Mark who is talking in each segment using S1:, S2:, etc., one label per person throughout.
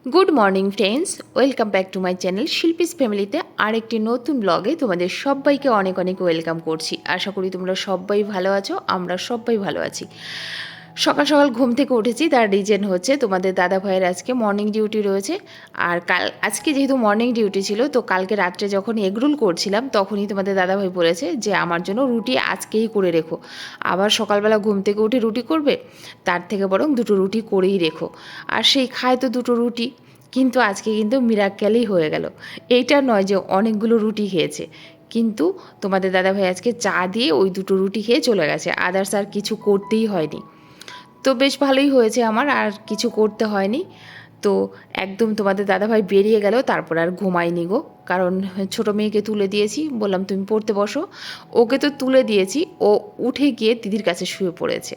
S1: Good morning friends, welcome back to my channel Shilpi's ফ্যামিলিতে আরেকটি নতুন ব্লগে তোমাদের সবাইকে অনেক অনেক ওয়েলকাম করছি। আশা করি তোমরা সবাই ভালো আছো, আমরা সবাই ভালো আছি। সকাল সকাল ঘুম থেকে উঠেছি, তার রিজন হচ্ছে তোমাদের দাদা ভাইয়ের আজকে মর্নিং ডিউটি রয়েছে। আর আজকে যেহেতু মর্নিং ডিউটি ছিল, তো কালকে রাত্রে যখন এগরোল করছিলাম তখনই তোমাদের দাদা ভাই বলেছে যে আমার জন্য রুটি আজকেই করে রেখো। আবার সকালবেলা ঘুম থেকে উঠে রুটি করবে, তার থেকে বরং দুটো রুটি করেই রেখো। আর সেই খায় তো দুটো রুটি, কিন্তু আজকে কিন্তু মিরাক্কেলই হয়ে গেল। এইটা নয় যে অনেকগুলো রুটি খেয়েছে, কিন্তু তোমাদের দাদাভাই আজকে চা দিয়ে ওই দুটো রুটি খেয়ে চলে গেছে, আদার্স আর কিছু করতেই হয়নি। তো বেশ ভালোই হয়েছে, আমার আর কিছু করতে হয়নি। তো একদম তোমাদের দাদাভাই বেরিয়ে গেল, তারপর আর ঘুমাইনি গো। কারণ ছোটো মেয়েকে তুলে দিয়েছি, বললাম তুমি পড়তে বসো। ওকে তো তুলে দিয়েছি, ও উঠে গিয়ে দিদির কাছে শুয়ে পড়েছে।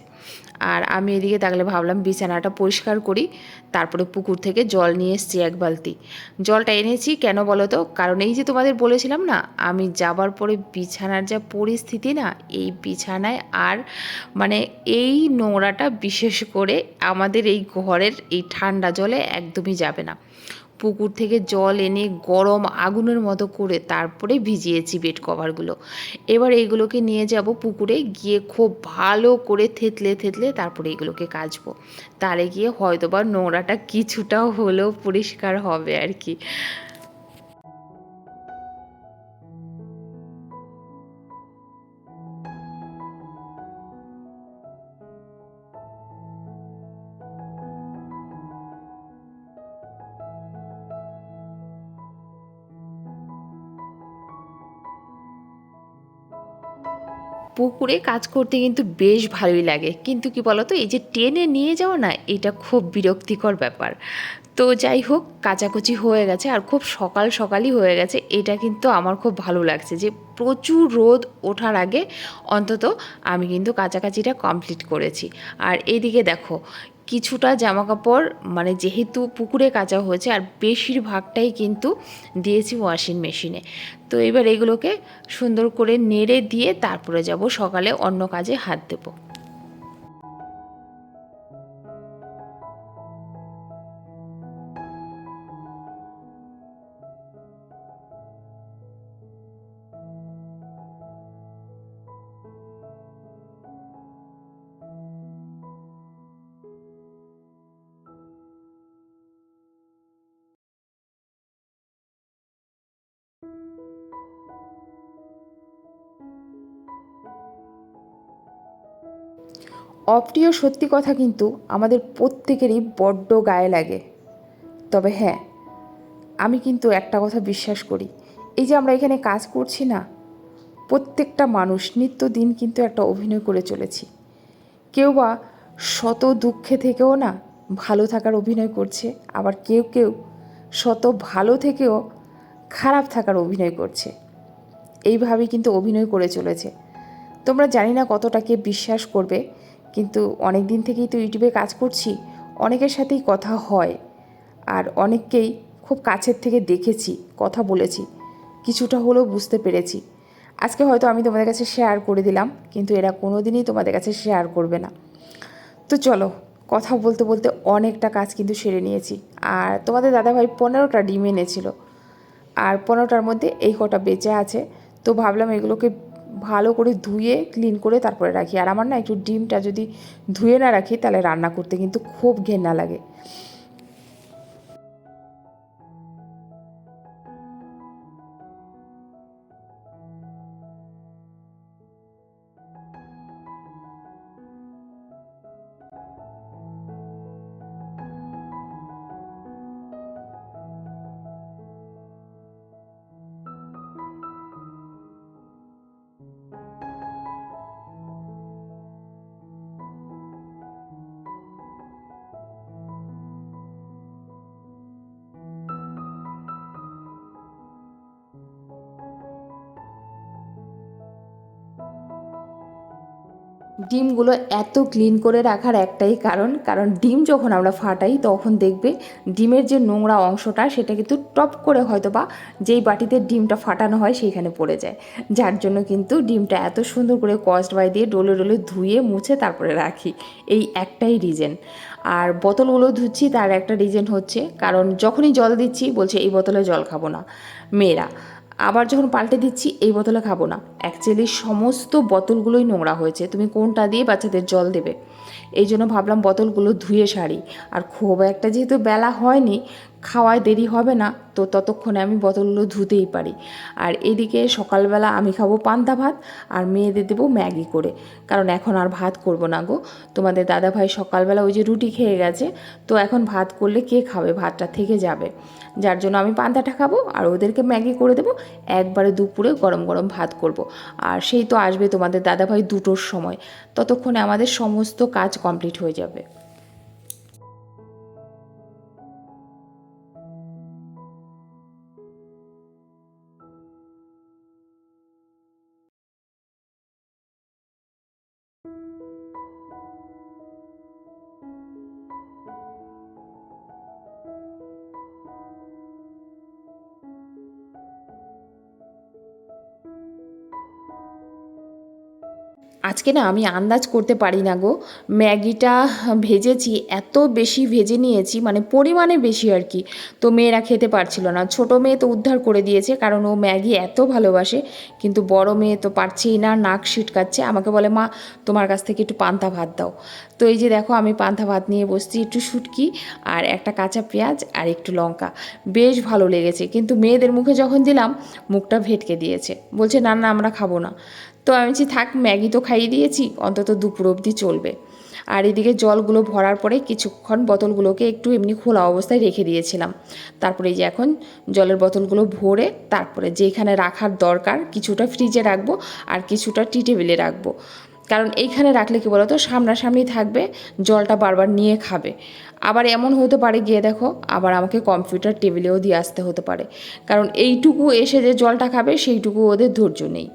S1: আর আমি এদিকে তাহলে ভাবলাম বিছানাটা পরিষ্কার করি। তারপরে পুকুর থেকে জল নিয়ে এসেছি এক বালতি। জলটা এনেছি কেন বলো তো, কারণ এই যে তোমাদের বলেছিলাম না, আমি যাবার পরে বিছানার যা পরিস্থিতি না, এই বিছানায় আর মানে এই নোংরাটা বিশেষ করে আমাদের এই ঘরের এই ঠান্ডা জলে একদমই যাবে না। পুকুর থেকে জল এনে গরম আগুনের মতো করে তারপরে ভিজিয়েছি বেড কভারগুলো। এবার এইগুলোকে নিয়ে যাব পুকুরে, গিয়ে খুব ভালো করে থেতলে থেতলে তারপরে এগুলোকে কাচবো। তারে গিয়ে হয়তোবা নোংরাটা কিছুটা হলেও পরিষ্কার হবে আর কি। পুকুরে কাজ করতে কিন্তু বেশ ভালোই লাগে, কিন্তু কি বলতো, এই যে টেনে নিয়ে যাওয়া না, এটা খুব বিরক্তিকর ব্যাপার। তো যাই হোক, কাচাকুচি হয়ে গেছে আর খুব সকাল সকালই হয়ে গেছে। এটা কিন্তু আমার খুব ভালো লাগছে যে প্রচুর রোদ ওঠার আগে অন্তত আমি কিন্তু কাচাকাচিটা কমপ্লিট করেছি। আর এইদিকে দেখো, কিছুটা জামা কাপড় মানে যেহেতু পুকুরে কাচা হয়েছে, আর বেশিরভাগটাই কিন্তু দিয়েছি ওয়াশিং মেশিনে। তো এবার এগুলোকে সুন্দর করে নেড়ে দিয়ে তারপরে যাব সকালে অন্য কাজে হাত দেবো। অপ্রিয় সত্যি কথা কিন্তু আমাদের প্রত্যেকেরই বড্ড গায়ে লাগে। তবে হ্যাঁ, আমি কিন্তু একটা কথা বিশ্বাস করি, এই যে আমরা এখানে কাজ করছি না, প্রত্যেকটা মানুষ নিত্যদিন কিন্তু একটা অভিনয় করে চলেছি। কেউ বা শত দুঃখে থেকেও না ভালো থাকার অভিনয় করছে, আবার কেউ কেউ শত ভালো থেকেও খারাপ থাকার অভিনয় করছে। এইভাবেই কিন্তু অভিনয় করে চলেছে। তোমরা জানি না কতটাকে বিশ্বাস করবে, কিন্তু অনেক দিন থেকেই তো ইউটিউবে কাজ করছি, অনেকের সাথেই কথা হয়। আর অনেককেই খুব কাছের থেকে দেখেছি, কথা বলেছি, কিছুটা হলেও বুঝতে পেরেছি। আজকে হয়তো আমি তোমাদের কাছে শেয়ার করে দিলাম, কিন্তু এরা কোনো দিনই তোমাদের কাছে শেয়ার করবে না। তো চলো, কথা বলতে বলতে অনেকটা কাজ কিন্তু সেরে নিয়েছি। আর তোমাদের দাদাভাই 15টা ডিম এনেছিল, আর 15টার মধ্যে এই কটা বেঁচে আছে। তো ভাবলাম এগুলোকে ভালো করে ধুয়ে ক্লিন করে তারপরে রাখি। আর আমার না একটু ডিমটা যদি ধুয়ে না রাখি, তাহলে রান্না করতে কিন্তু খুব ঘেন্না লাগে। ডিমগুলো এত ক্লিন করে রাখার একটাই কারণ ডিম যখন আমরা ফাটাই তখন দেখবে ডিমের যে নোংরা অংশটা সেটা কিন্তু টপ করে হয়তো বা যেই বাটিতে ডিমটা ফাটানো হয় সেইখানে পড়ে যায়, যার জন্য কিন্তু ডিমটা এত সুন্দর করে কস্ট বাই দিয়ে ডলে ডলে ধুয়ে মুছে তারপরে রাখি, এই একটাই রিজন। আর বোতলগুলো ধুচ্ছি তার একটা রিজন হচ্ছে কারণ যখনই জল দিচ্ছি বলছে এই বোতলে জল খাবো না মেয়েরা, আবার যখন পাল্টে দিচ্ছি এই বোতলে খাবো না। অ্যাকচুয়ালি সমস্ত বোতলগুলোই নোংরা হয়েছে, তুমি কোনটা দিয়ে বাচ্চাদের জল দেবে, এই জন্য ভাবলাম বোতলগুলো ধুয়ে সারি। আর খুব একটা যেহেতু বেলা হয়নি, খাওয়ায় দেরি হবে না, তো ততক্ষণে আমি বোতলগুলো ধুতেই পারি। আর এদিকে সকালবেলা আমি খাবো পান্তা ভাত আর মেয়েদের দেবো ম্যাগি করে, কারণ এখন আর ভাত করব না গো। তোমাদের দাদাভাই সকালবেলা ওই যে রুটি খেয়ে গেছে, তো এখন ভাত করলে কে খাবে, ভাতটা থেকে যাবে, যার জন্য আমি পান্তাটা খাবো আর ওদেরকে ম্যাগি করে দেবো। একবারে দুপুরে গরম গরম ভাত করব। আর সেই তো আসবে তোমাদের দাদাভাই 2টোর সময়, ততক্ষণে আমাদের সমস্ত কাজ কমপ্লিট হয়ে যাবে। আজকে না আমি আন্দাজ করতে পারি না গো, ম্যাগিটা ভেজেছি, এত বেশি ভেজে নিয়েছি মানে পরিমাণে বেশি আর কি, তো মেয়েরা খেতে পারছিল না। ছোটো মেয়ে তো উদ্ধার করে দিয়েছে কারণ ও ম্যাগি এত ভালোবাসে, কিন্তু বড় মেয়ে তো পারছেই না, নাক সিটকাচ্ছে, আমাকে বলে মা তোমার কাছ থেকে একটু পান্তা ভাত দাও। তো এই যে দেখো আমি পান্তা ভাত নিয়ে বসছি, একটু শুটকি আর একটা কাঁচা পেঁয়াজ আর একটু লঙ্কা, বেশ ভালো লেগেছে, কিন্তু মেয়েদের মুখে যখন দিলাম মুখটা ভেটকে দিয়েছে, বলছে না না আমরা খাবো না। তো আমি বলছি থাক, ম্যাগি তো খাইয়ে দিয়েছি, অন্তত দুপুর অবধি চলবে। আর এদিকে জলগুলো ভরার পরে কিছুক্ষণ বোতলগুলোকে একটু এমনি খোলা অবস্থায় রেখে দিয়েছিলাম, তারপরে এই যে এখন জলের বোতলগুলো ভরে তারপরে যেখানে রাখার দরকার কিছুটা ফ্রিজে রাখবো আর কিছুটা টি টেবিলে রাখবো, কারণ এইখানে রাখলে কি বলতো সামনাসামনি থাকবে, জলটা বারবার নিয়ে খাবে। আবার এমন হতে পারে গিয়ে দেখো আবার আমাকে কম্পিউটার টেবিলেও দিয়ে আসতে হতে পারে, কারণ এইটুকু এসে যে জলটা খাবে সেইটুকু ওদের ধৈর্য নেই।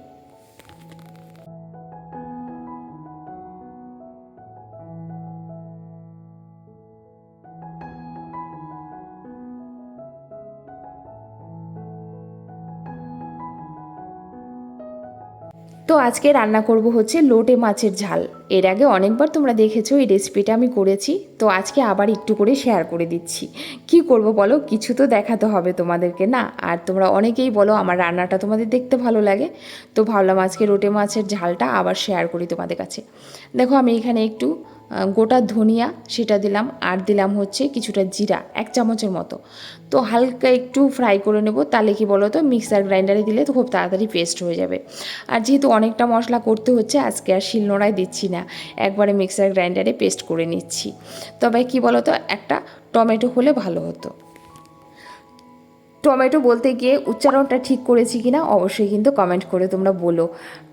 S1: তো আজকে রান্না করব হচ্ছে লোটে মাছের ঝাল। এর আগে অনেকবার তোমরা দেখেছো এই রেসিপিটা আমি করেছি, তো আজকে আবার একটু করে শেয়ার করে দিচ্ছি। কি করব বলো, কিছু তো দেখাতে হবে তোমাদেরকে না, আর তোমরা অনেকেই বলো আমার রান্নাটা তোমাদের দেখতে ভালো লাগে, তো ভাবলাম আজকে লোটে মাছের ঝালটা আবার শেয়ার করি তোমাদের কাছে। দেখো আমি এখানে একটু গোটা ধনিয়া সেটা দিলাম, আর দিলাম হচ্ছে কিছুটা জিরা 1 চামচের মতো, তো হালকা একটু ফ্রাই করে নেব, তাহলে কি বলো তো মিক্সার গ্রাইন্ডারে দিলে তো খুব তাড়াতাড়ি পেস্ট হয়ে যাবে। আর যেহেতু অনেকটা মশলা করতে হচ্ছে আজকে আর শিলনোড়ায় দিচ্ছি না, একবারে মিক্সার গ্রাইন্ডারে পেস্ট করে নিচ্ছি। তবে কি বলো তো একটা টমেটো হলে ভালো হতো। টমেটো বলতে গিয়ে উচ্চারণটা ঠিক করেছি কি না অবশ্যই কিন্তু কমেন্ট করে তোমরা বলো।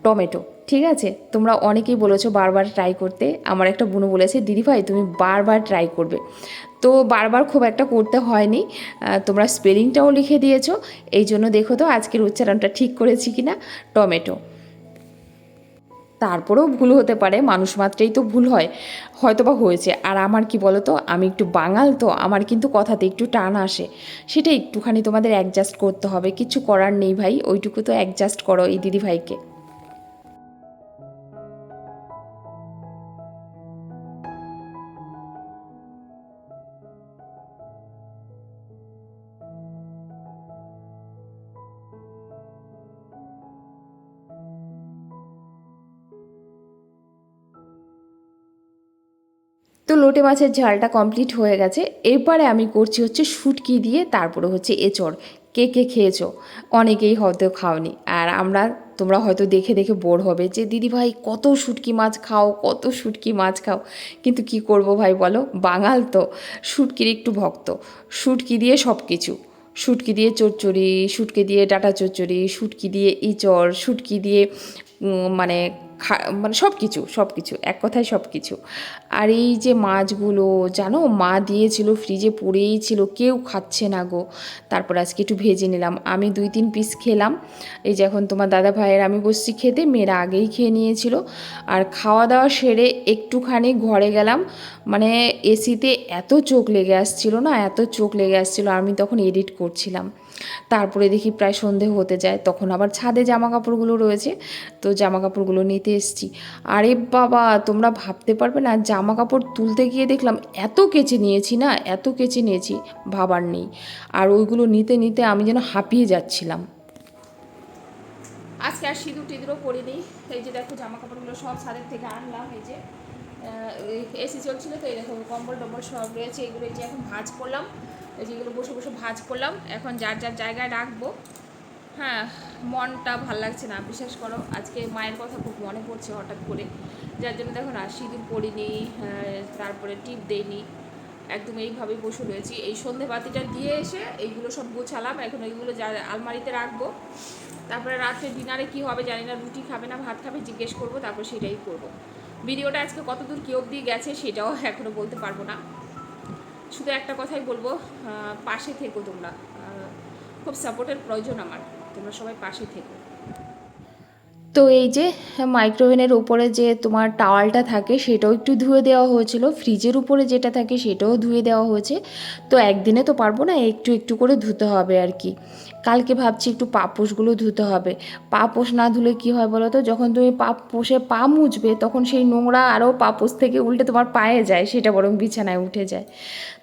S1: টমেটো, ঠিক আছে, তোমরা অনেকেই বলেছো বারবার ট্রাই করতে, আমার একটা বোনও বলেছে দিদিভাই তুমি বারবার ট্রাই করবে, তো বারবার খুব একটা করতে হয়নি, তোমরা স্পেলিংটাও লিখে দিয়েছো, এই জন্য দেখো তো আজকের উচ্চারণটা ঠিক করেছি কি না। টমেটো, তারপরেও ভুল হতে পারে, মানুষ মাত্রেই তো ভুল হয়, হয়তো বা হয়েছে। আর আমার কি বলো তো আমি একটু বাঙাল, তো আমার কিন্তু কথাতে একটু টান আসে, সেটা একটুখানি তোমাদের অ্যাডজাস্ট করতে হবে, কিছু করার নেই ভাই, ওইটুকু তো অ্যাডজাস্ট করো এই দিদিভাইকে। তো লোটে মাছের ঝালটা কমপ্লিট হয়ে গেছে, এরপরে আমি করছি হচ্ছে শুটকি দিয়ে, তারপরে হচ্ছে এঁচড়। কে কে খেয়েছো, অনেকেই হয়তো খাওনি, আর আমরা তোমরা হয়তো দেখে দেখে বোর হবে যে দিদিভাই কত শুটকি মাছ খাও, কত শুটকি মাছ খাও, কিন্তু কি করব ভাই বলো, বাঙাল তো শুটকির একটু ভক্ত, শুটকি দিয়ে সব কিছু, শুটকি দিয়ে চচ্চড়ি, শুটকি দিয়ে ডাঁটা চচ্চড়ি, শুটকি দিয়ে ইঁচড়, শুটকি দিয়ে মানে মানে সব কিছু এক কথায় সব কিছু। আর এই যে মাছগুলো জানো মা দিয়েছিল ফ্রিজে পড়েই ছিল, কেউ খাচ্ছে না গো। তারপর আজকে একটু ভেজে নিলাম, আমি 2-3 পিস খেলাম। এই যে এখন তোমার দাদা ভাইয়ের আমি বসছি খেতে, মেয়েরা আগেই খেয়ে নিয়েছিল। আর খাওয়া দাওয়া সেরে একটুখানি ঘরে গেলাম, মানে এসিতে এত চোখ লেগে আসছিল না, এত চোখ লেগে আসছিল, আমি তখন এডিট করছিলাম। তারপরে দেখি প্রায় সন্ধে হতে যায়, তখন আবার ছাদে জামা কাপড়গুলো রয়েছে, তো জামা কাপড়গুলো নিতে এসেছি। আরে বাবা তোমরা ভাবতে পারবে না, জামা কাপড় তুলতে গিয়ে দেখলাম এত কেচে নিয়েছি না, এত কেচে নিয়েছি ভাবার নেই। আর ওইগুলো নিতে নিতে আমি যেন হাঁপিয়ে যাচ্ছিলাম। আজকে আর সিঁদুর টিঁদুরও পরিনি। এই যে দেখো জামা কাপড়গুলো সব ছাদের থেকে আনলাম, এই যে এসি চলছিল তো এই দেখো কম্বল টম্বল সব রয়েছে, এগুলো এই যে এখন ভাঁজ করলাম, এই যে এগুলো বসে বসে ভাঁজ করলাম, এখন যার যার জায়গায় রাখবো। হ্যাঁ, মনটা ভাল লাগছে না বিশ্বাস করো, আজকে মায়ের কথা খুব মনে পড়ছে হঠাৎ করে, যার জন্য দেখো না সিঁদুর পরিনি, তারপরে টিপ দেইনি, একদম এইভাবেই বসে রয়েছি। এই সন্ধে বাতিটা দিয়ে এসে এইগুলো সব গোছালাম, এখন এইগুলো যা আলমারিতে রাখবো। তারপরে রাত্রে ডিনারে কি হবে জানি না, রুটি খাবে না ভাত খাবে জিজ্ঞেস করবো, তারপর সেটাই করবো। ভিডিওটা আজকে কতদূর কী অবধি গেছে সেটাও এখনও বলতে পারবো না, শুধু একটা কথাই বলবো, পাশে থেকো তোমরা, খুব সাপোর্টের প্রয়োজন আমার, তোমরা সবাই পাশে থেকো। তো এই যে মাইক্রোওভেনের উপরে যে তোমার টাওয়ালটা থাকে সেটাও একটু ধুয়ে দেওয়া হয়েছিল, ফ্রিজের উপরে যেটা থাকে সেটাও ধুয়ে দেওয়া হয়েছে। তো একদিনে তো পারবো না, একটু একটু করে ধুতে হবে আর কি। কালকে ভাবছি একটু পাপোশগুলো ধুতে হবে। পাপোশ না ধুলে কি হয় বলো তো, যখন তুমি পাপোশে পা মুছবে তখন সেই নোংরা আরও পাপোশ থেকে উল্টে তোমার পায়ে যায়, সেটা বরং বিছানায় উঠে যায়।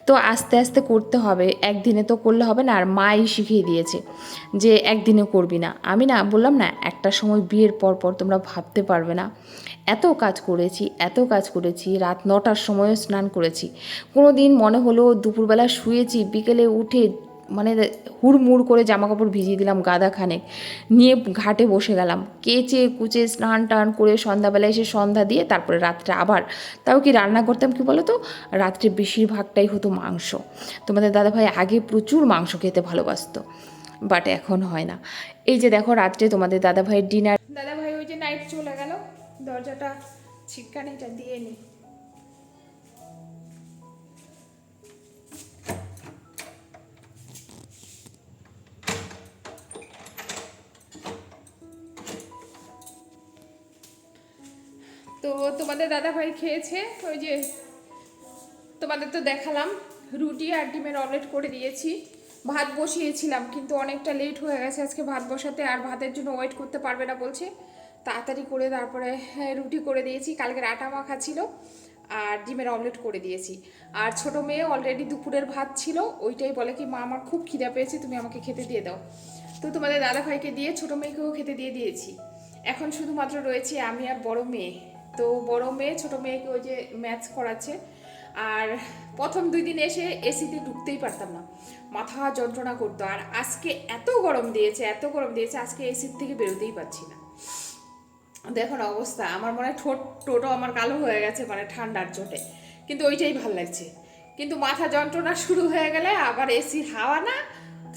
S1: তো আস্তে আস্তে করতে হবে, একদিনে তো করলে হবে না। আর মাই শিখিয়ে দিয়েছে যে একদিনে করবি না, আমি না বললাম না একটা সময় বিয়ের পর পর তোমরা ভাবতে পারবে না, এত কাজ করেছি এত কাজ করেছি, রাত 9টার সময়ও স্নান করেছি। কোনো দিন মনে হলো দুপুরবেলা শুয়েছি, বিকেলে উঠে মানে হুড়মুড় করে জামা কাপড় ভিজিয়ে দিলাম গাদাখানেক, নিয়ে ঘাটে বসে গেলাম, কেচে কুচে স্নান টান করে সন্ধ্যাবেলায় এসে সন্ধ্যা দিয়ে তারপরে রাত্রে আবার। তাও কি রান্না করতাম কি বলো তো, রাত্রে বেশিরভাগটাই হতো মাংস। তোমাদের দাদাভাই আগে প্রচুর মাংস খেতে ভালোবাসতো, বাট এখন হয় না। এই যে দেখো রাত্রে তোমাদের দাদাভাইয়ের ডিনার, দাদাভাই ওই যে নাইট চলে গেল, দরজাটা ছিটকানিটা দিয়ে নি। তো তোমাদের দাদাভাই খেয়েছে, ওই যে তোমাদের তো দেখালাম রুটি আর ডিমের অমলেট করে দিয়েছি। ভাত বসিয়েছিলাম কিন্তু অনেকটা লেট হয়ে গেছে আজকে ভাত বসাতে, আর ভাতের জন্য ওয়েট করতে পারবে না বলছে, তাড়াতাড়ি করে তারপরে রুটি করে দিয়েছি। কালকের আটা মাখা ছিল আর ডিমের অমলেট করে দিয়েছি। আর ছোটো মেয়ে অলরেডি দুপুরের ভাত ছিল, ওইটাই বলে কি মা আমার খুব খিদা পেয়েছে তুমি আমাকে খেতে দিয়ে দাও। তো তোমাদের দাদাভাইকে দিয়ে ছোটো মেয়েকেও খেতে দিয়ে দিয়েছি। এখন শুধুমাত্র রয়েছে আমি আর বড় মেয়ে। তো বড় মেয়ে ছোটো মেয়েকে ওই যে ম্যাথস করাচ্ছে। আর প্রথম 2 দিন এসে এসিতে ঢুকতেই পারতাম না, মাথা যন্ত্রণা করতো। আর আজকে এত গরম দিয়েছে এত গরম দিয়েছে, আজকে এসির থেকে বেরোতেই পারছি না। দেখো না অবস্থা, আমার মনে হয় টোটো আমার কালো হয়ে গেছে মানে ঠান্ডার চোটে, কিন্তু ওইটাই ভাল লাগছে। কিন্তু মাথা যন্ত্রণা শুরু হয়ে গেলে আবার এসির হাওয়া না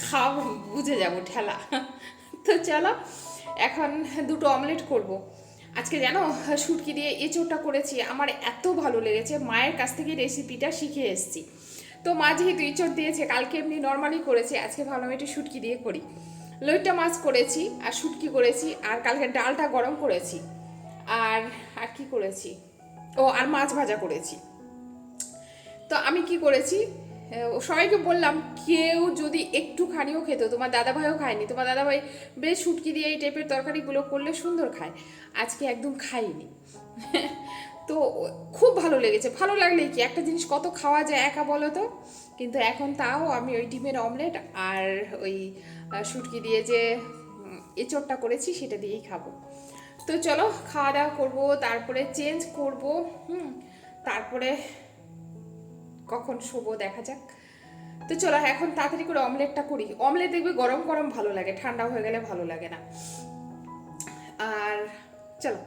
S1: খাওয়া বুঝে যাব ঠেলা। তো চলো এখন 2টো অমলেট করব। আজকে জানো শুটকি দিয়ে এঁচোড়টা করেছি, আমার এত ভালো লেগেছে, মায়ের কাছ থেকে রেসিপিটা শিখে এসেছি। তো মা যেহেতু এঁচোড় দিয়েছে, কালকে এমনি নর্মালি করেছি, আজকে ভাবলাম একটু শুটকি দিয়ে করি। লইট্টা মাছ করেছি আর শুটকি করেছি, আর কালকে ডালটা গরম করেছি, আর আর কি করেছি, ও আর মাছ ভাজা করেছি। তো আমি কি করেছি, সবাইকে বললাম কেউ যদি একটুখানিও খেত, তোমার দাদাভাইও খায়নি, তোমার দাদাভাই বেশ শুটকি দিয়ে এই টাইপের তরকারিগুলো করলে সুন্দর খায়, আজকে একদম খাইনি। তো খুব ভালো লেগেছে, ভালো লাগলেই কি একটা জিনিস কত খাওয়া যায় একা বলো তো। কিন্তু এখন তাও আমি ওই ডিমের অমলেট আর ওই শুটকি দিয়ে যে এঁচোড়টা করেছি সেটা দিয়েই খাবো। তো চলো খাওয়া দাওয়া করবো, তারপরে চেঞ্জ করবো, তারপরে কখন শোবো দেখা যাক। তো চলো এখন তাড়াতাড়ি করে অমলেটটা করি, অমলেট দেখবে গরম গরম ভালো লাগে, ঠান্ডা হয়ে গেলে ভালো লাগে না। আর চলো।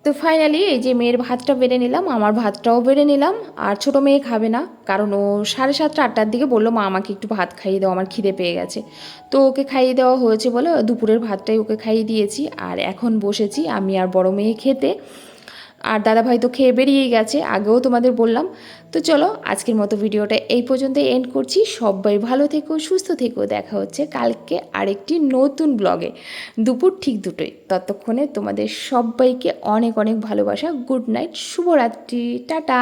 S1: তো ফাইনালি এই যে মেয়ের ভাতটা বেড়ে নিলাম, আমার ভাতটাও বেড়ে নিলাম। আর ছোটো মেয়ে খাবে না, কারণ ও 7:30 8টার দিকে বললো মা আমাকে একটু ভাত খাইয়ে দাও, আমার খিদে পেয়ে গেছে। তো ওকে খাইয়ে দেওয়া হয়েছে বলে দুপুরের ভাতটাই ওকে খাইয়ে দিয়েছি। আর এখন বসেছি আমি আর বড় মেয়ে খেতে। আর দাদাভাই তো খেয়ে বেরিয়েই গেছে, আগেও তোমাদের বললাম। তো চলো আজকের মতো ভিডিওটা এই পর্যন্ত এন্ড করছি। সবাই ভালো থেকো, সুস্থ থেকো। দেখা হচ্ছে কালকে আরেকটি নতুন ব্লগে, দুপুর ঠিক 2টোয়। ততক্ষণে তোমাদের সবাইকে অনেক অনেক ভালোবাসা। গুড নাইট, শুভরাত্রি, টাটা।